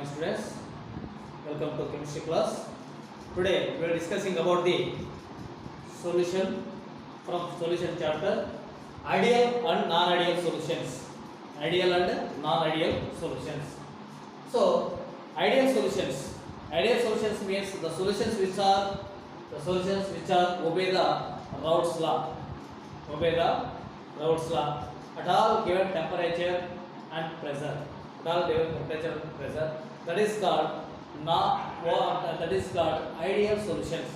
morning students, welcome to chemistry class. Today we are discussing about the solution from solution chapter, ideal and non-ideal solutions. Ideal and non-ideal solutions. So ideal solutions means the solutions which are obey the Raoult's law, at all given temperature and pressure. That is called ideal solutions.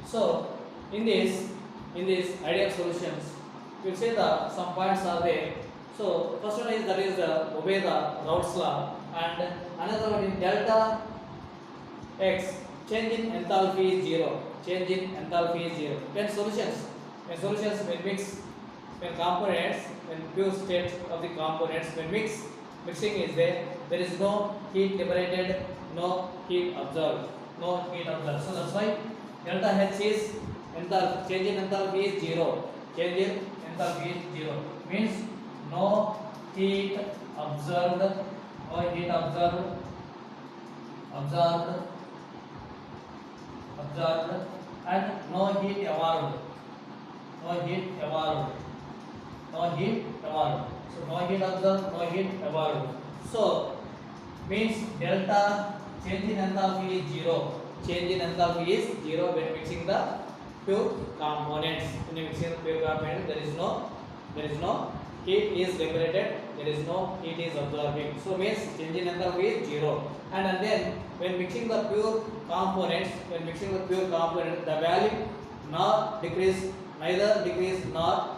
So in this ideal solutions, we will say the some points are there. So first one is that is the obey the Raoult's law, and another one is delta x, change in enthalpy is zero. When solutions when mix, when components, when pure state of the components, when mixing is there is no heat liberated, no heat absorbed. So that's why delta H is enthalpy, change in enthalpy is zero. Means no heat absorbed and no heat evolved. So no heat absorbed, no heat evolved. So means delta change in enthalpy is zero. When mixing the pure components. There is no heat is liberated, there is no heat is absorbing. So means change in enthalpy is zero. And then when mixing the pure components, the value neither decrease nor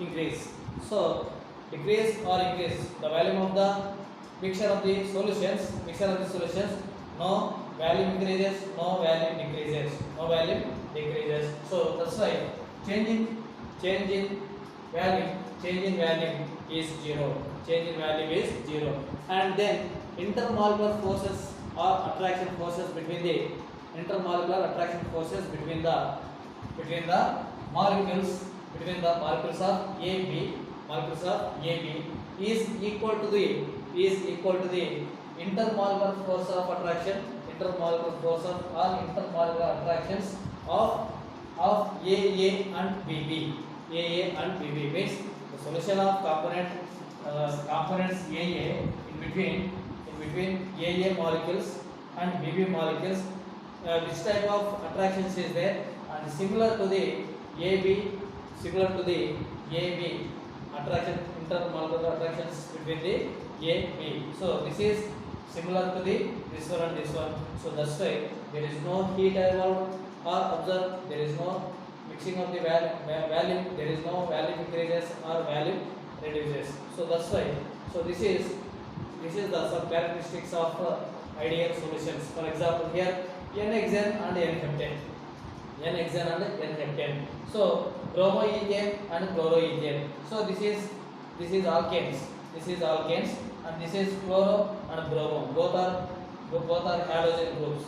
increase. So decrease or increase the value of the mixture of the solutions, no value increases, no value decreases. So that's why change in value is zero. And then intermolecular forces or attraction forces between the molecules of AB is equal to the intermolecular force of attraction, intermolecular attractions of AA and BB. Means the solution of components AA in between AA molecules and BB molecules, which type of attractions is there, and similar to the AB attraction, intermolecular attractions between the AB. So this is similar to this one and this one. So that's why there is no heat evolved or observed, there is no mixing of the value, there is no value increases or value reduces. So that's why. So this is the some characteristics of ideal solutions. For example, here n-hexane and n-hexane. So bromoethane and chloroethane. So this is alkanes, and this is chloro and bromo. Both are halogen groups.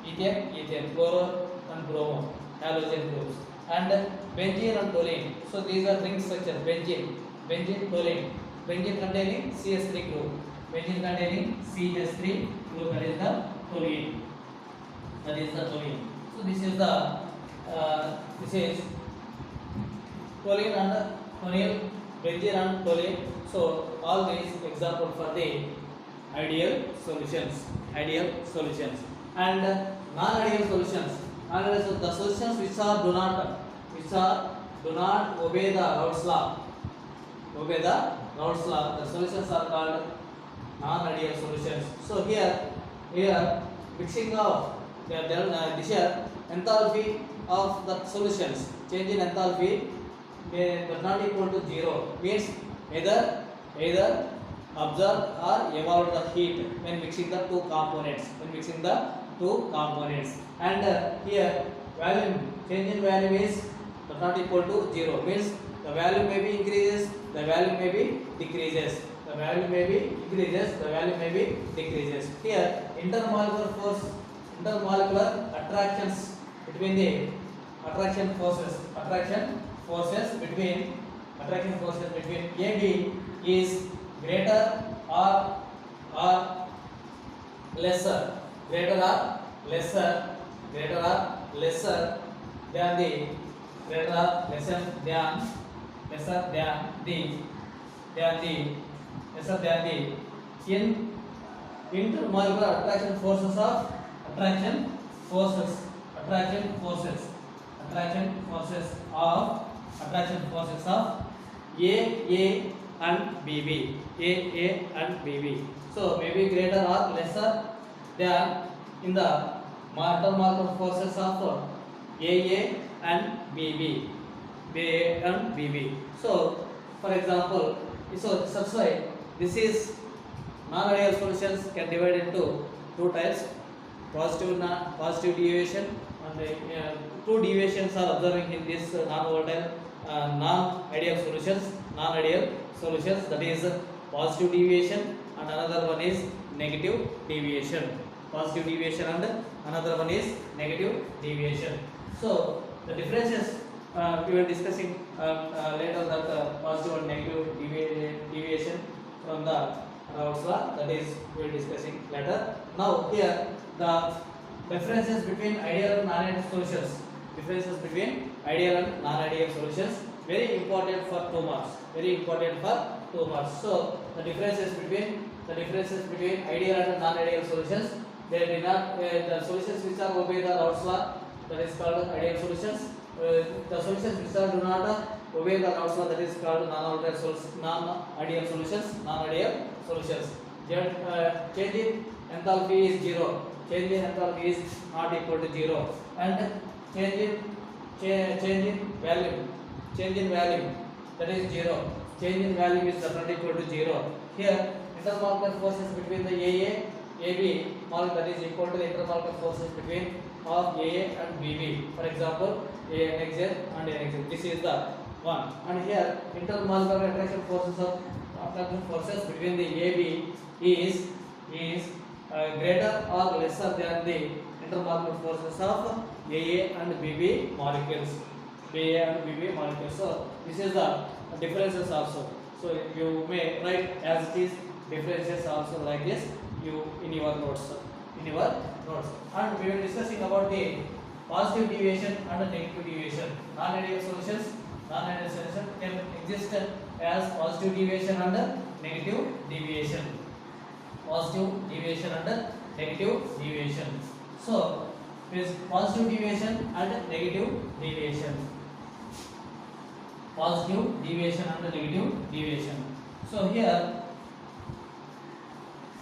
Ethane, chloro and bromo, halogen groups. And benzene and toluene. So these are ring structure. Benzene, toluene. Benzene containing CH3 group. CH3 group, that is the toluene. So this is toluene and benzene and toluene. So all these example for the ideal solutions. And non-ideal solutions. The solutions which do not obey the Raoult's law. The solutions are called non-ideal solutions. So here mixing of this enthalpy of the solutions, change in enthalpy does not equal to zero. Means either absorb or evolve the heat when mixing the two components. And here change in value is does not equal to zero. Means the value may be increases, the value may be decreases. Here intermolecular attractions between the attraction forces between AB is greater or lesser, greater or lesser, greater or lesser than the, greater or lesser than, lesser than the, than the, lesser than the in intermolecular attraction forces of, attraction forces, attraction forces, attraction forces of, attraction forces of A and BB, A and BB. So may be greater or lesser than in the intermolecular forces of AA and BB, A and BB. So for example, so that's why this is non-ideal solutions can divide into two types: positive deviation, and two deviations are observing in this non-volatile non-ideal solutions. Non-ideal solutions, that is positive deviation, and another one is negative deviation. Positive deviation and another one is negative deviation. So the differences we were discussing later, that positive and negative deviation from the Raoult's law, that is we are discussing later. Now here the differences between ideal and non-ideal solutions. Differences between ideal and non-ideal solutions, very important for 2 marks. Very important for 2 marks. So the differences between ideal and non-ideal solutions, they do not the solutions which are obey the Raoult's law, that is called ideal solutions. The solutions which are do not obey the Raoult's law, that is called non-ideal solutions. Non-ideal solutions. Change in enthalpy is 0. Change in enthalpy is not equal to 0, and change in value, that is 0. Change in value is not equal to 0. Here intermolecular forces between the AB molecule, that is equal to the intermolecular forces between of AA and BB. For example, ANXL and NXL. This is the one. And here intermolecular attraction forces between the AB is greater or lesser than the intermolecular forces of AA and BB molecules. AA and BB molecules. So this is the differences also. So you may write as it is differences also like this in your notes. And we were discussing about the positive deviation and negative deviation. Non-ideal solutions can exist as positive deviation and negative deviation. Positive deviation and negative deviation. So is positive deviation and negative deviation. Positive deviation and negative deviation. So here,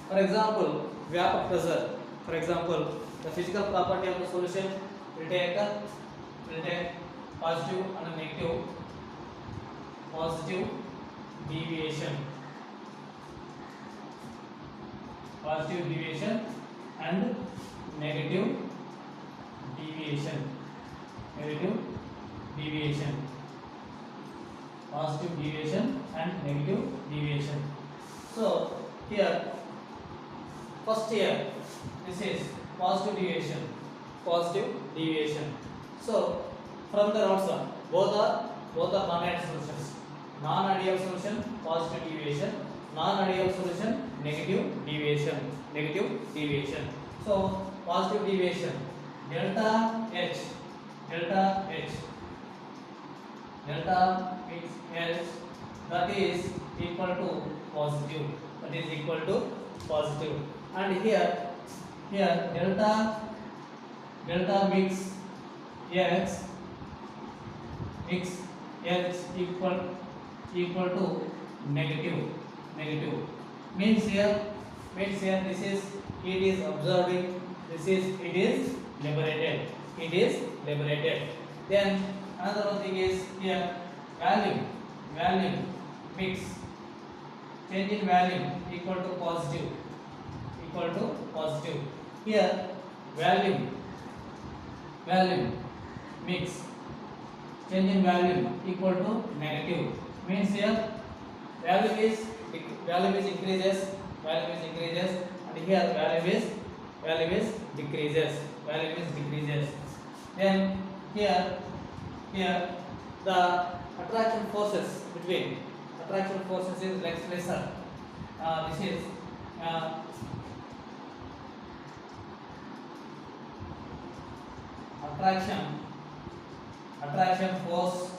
for example, vapor pressure. For example, the physical property of the solution will take positive and negative. Positive deviation. Positive deviation and negative deviation. Negative deviation. Positive deviation and negative deviation. So here, first here, this is positive deviation. Positive deviation. So from the Raoult's law, both are non-ideal solutions. Non-ideal solution, positive deviation. Non-ideal solution, negative deviation. Negative deviation. So positive deviation, delta H. Delta H, that is equal to positive. That is equal to positive. And here delta mix X equal to negative. Means here this is it is observing, it is liberated. Then another one thing is here value mix, change in value equal to positive. Here value mix, change in value equal to negative. Means here value is increases, and here value is decreases. Then here the attraction forces is lesser. This is attraction forces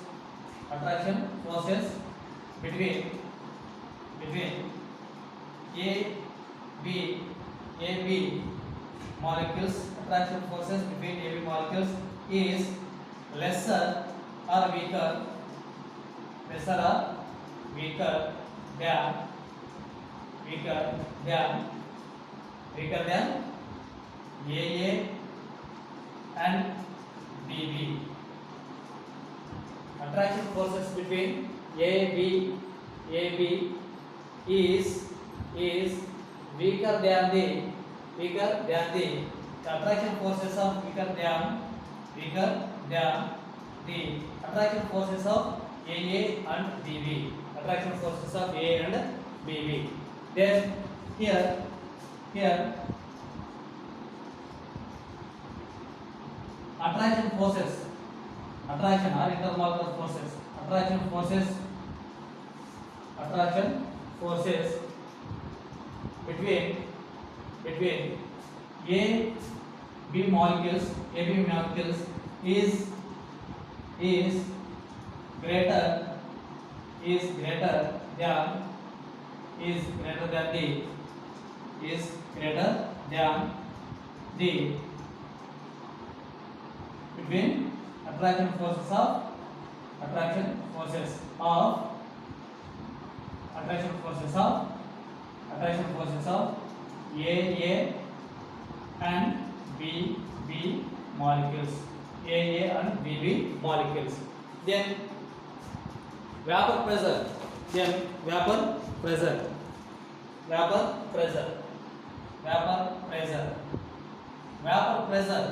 between A B molecules. Attraction forces between AB molecules is lesser or weaker than AA and BB. Attraction forces between AB is weaker than the attraction forces of weaker than the attraction forces of AA and BB. Attraction forces of AA and BB. Then here attraction or intermolecular forces. Attraction forces between AB molecules is greater than the between attraction forces of AA and BB molecules. Then vapor pressure. Vapor pressure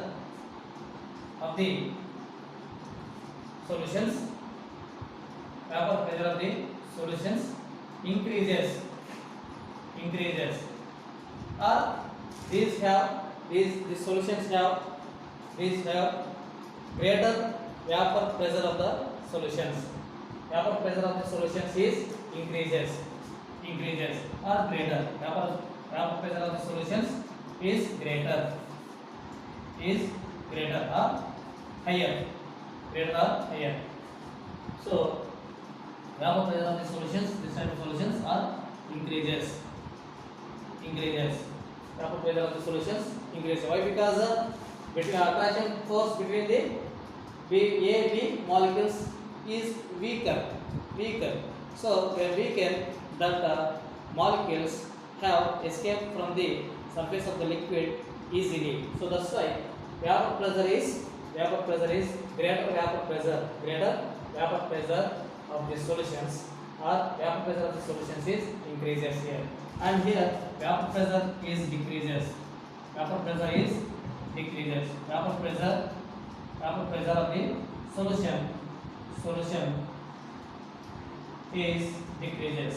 of the solutions. Vapor pressure of the solutions increases. Or these solutions have greater vapor pressure of the solutions. Vapor pressure of the solutions is increases or greater. Vapor pressure of the solutions is greater or higher. So vapor pressure of the solutions, this type of solutions are increases. Vapor pressure of the solutions increases. Why? Because between attraction force between the AB molecules is weaker. So when weakened, that molecules have escaped from the surface of the liquid easily. So that's why vapor pressure is greater vapor pressure of the solutions, or vapor pressure of the solutions is increases here, and here vapor pressure is decreases. Vapor pressure of the solution is decreases.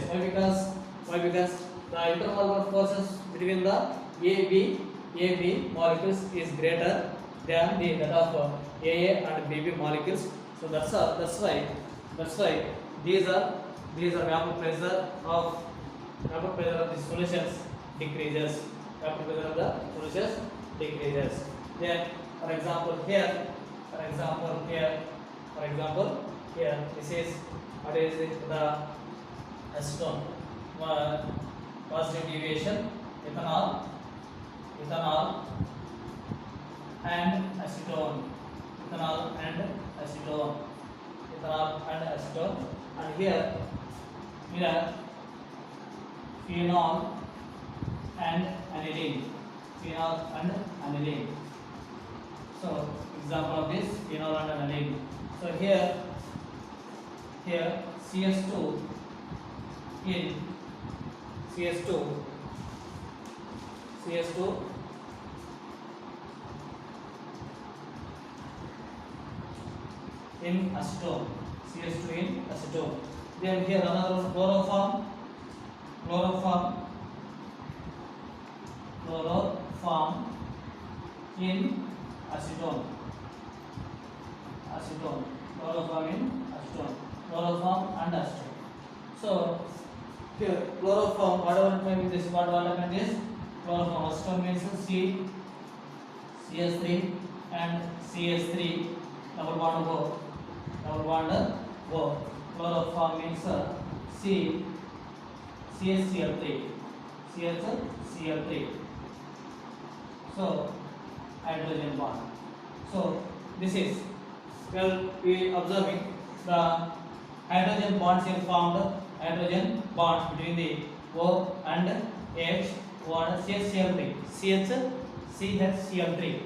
Why? Because the intermolecular forces between the AB molecules is greater than that of AA and BB molecules. So that's why these are vapor pressure of the solutions decreases. Then for example here this is what is it, the acetone positive deviation, ethanol and acetone, and here phenol and aniline. So example of this, phenol and aniline. So here CS2 in acetone. Then here another one, chloroform in acetone. Chloroform and acetone. So here chloroform, what happened is chloroform. Acetone means C CH3 and CH3 double bond O, double bond O. Chloroform means C CHCl3, CHCl3. So hydrogen bond. So this is, well, we observing the hydrogen bonds are formed, hydrogen bonds between the O and H, O and CHCl3, CHCl3,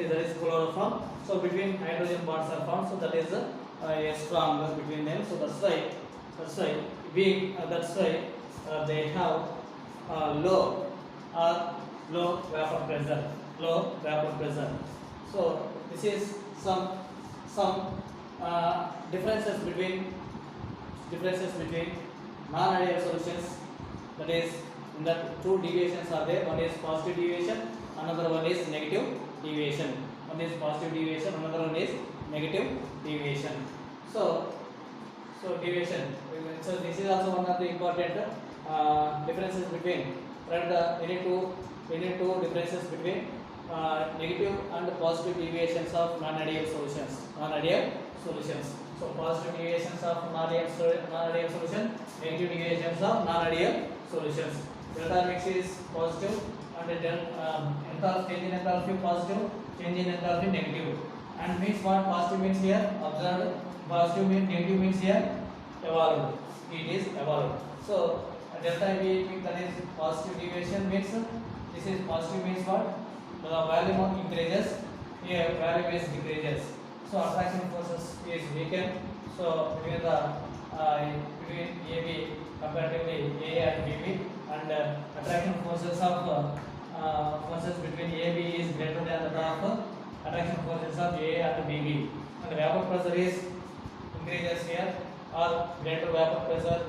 that is chloroform. So between hydrogen bonds are formed, so that is a strong between them. So that's why they have low vapor pressure. So this is some differences between non-ideal solutions. That is, in that two deviations are there. One is positive deviation, another one is negative deviation. One is positive deviation, another one is negative deviation. So deviation. So this is also one of the important differences between. Right, we need to differences between negative and positive deviations of non-ideal solutions. So positive deviations of non-ideal solution, negative deviations of non-ideal solutions. Delta mix is positive and change in enthalpy positive, change in enthalpy negative. And means what? Positive means here observed, positive means, negative means here evolved. It is evolved. So delta V means that is positive deviation means this is positive means what? The volume of increases, here volume is decreases. So attraction forces is weakened. So between AB comparatively A and BB, and attraction forces of forces between AB is greater than that of attraction forces of A and BB, and vapor pressure is increases here, or greater vapor pressure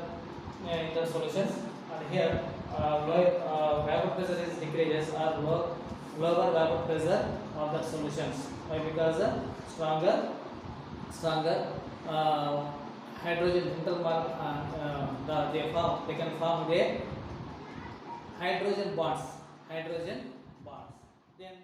in the solutions, and here vapor pressure is decreases, or lower vapor pressure of the solutions. Why? Because stronger hydrogen they can form the hydrogen bonds. Then